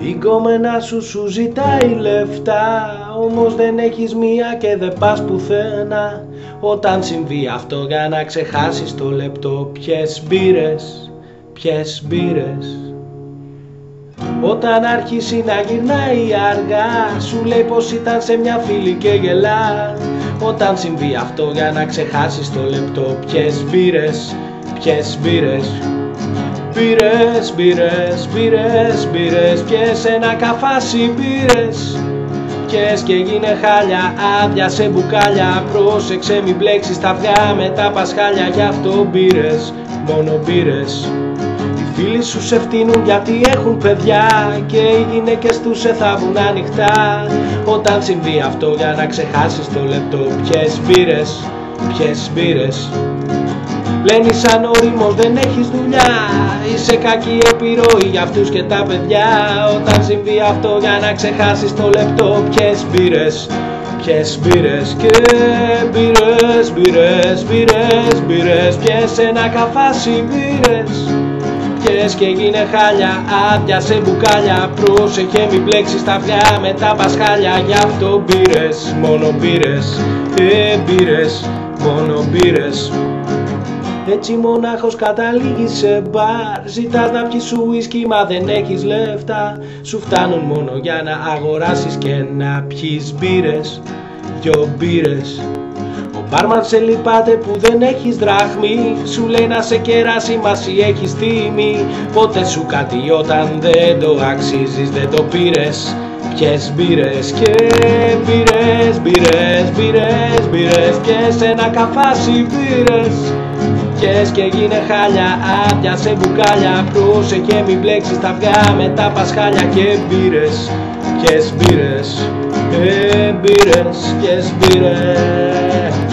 Η γκόμενα σου ζητάει λεφτά, όμως δεν έχεις μία και δεν πας πουθενά. Όταν συμβεί αυτό για να ξεχάσεις το λεπτό, ποιες μπύρες, ποιες μπύρες. Όταν άρχισει να γυρνάει αργά, σου λέει πως ήταν σε μια φίλη και γελά. Όταν συμβεί αυτό για να ξεχάσεις το λεπτό, ποιες μπύρες, ποιες μπύρες. Μπύρες, μπύρες, μπύρες, μπύρες, πιες ένα καφάσι μπύρες. Πιες και γίνε χάλια, άδεια σε μπουκάλια. Πρόσεξε μην μπλέξεις τα αυγά με τα πασχάλια. Γι' αυτό μπύρες, μόνο μπύρες. Οι φίλοι σου σε φτύνουν γιατί έχουν παιδιά και οι γυναίκες τους σε θάβουν ανοιχτά. Όταν συμβεί αυτό για να ξεχάσεις το λεπτό, ποιες μπύρες, ποιες μπύρες. Λένε σαν όριμος δεν έχεις δουλειά, είσαι κακή επιρροή για αυτούς και τα παιδιά. Όταν συμβεί αυτό για να ξεχάσεις το λεπτό, ποιες μπύρες, ποιες μπύρες. Και μπύρες, μπύρες, μπύρες, μπύρες, πιες ένα καφάσι μπύρες. Πιες και γίνε χάλια, άδεια σε μπουκάλια. Πρόσεχε μην μπλέξεις τα αυγά με τα πασχάλια. Γι' αυτό μπύρες, μόνο μπύρες, μπύρες, μόνο μπύρες. Έτσι μονάχος καταλήγεις σε μπαρ, ζητάς να πιεις σου ουίσκι μα δεν έχεις λεφτά. Σου φτάνουν μόνο για να αγοράσεις και να πιεις μπύρες, δυο μπύρες. Ο μπάρμαν σε λυπάται που δεν έχεις δράχμη, σου λέει να σε κεράσει μα εσύ έχεις τίμη. Πότε σου κάτι όταν δεν το αξίζεις, δεν το πήρες. Ποιες μπύρες και μπύρες, μπύρες, μπύρες, μπύρες, πιες ένα καφάσι μπύρες. Πιες και γίνε χάλια, άδεια σε μπουκάλια. Πρόσεχε μην μπλέξεις τα αυγά με τα πασχάλια. Και μπύρες, ποιες μπύρες, μπύρες, ποιες μπύρες.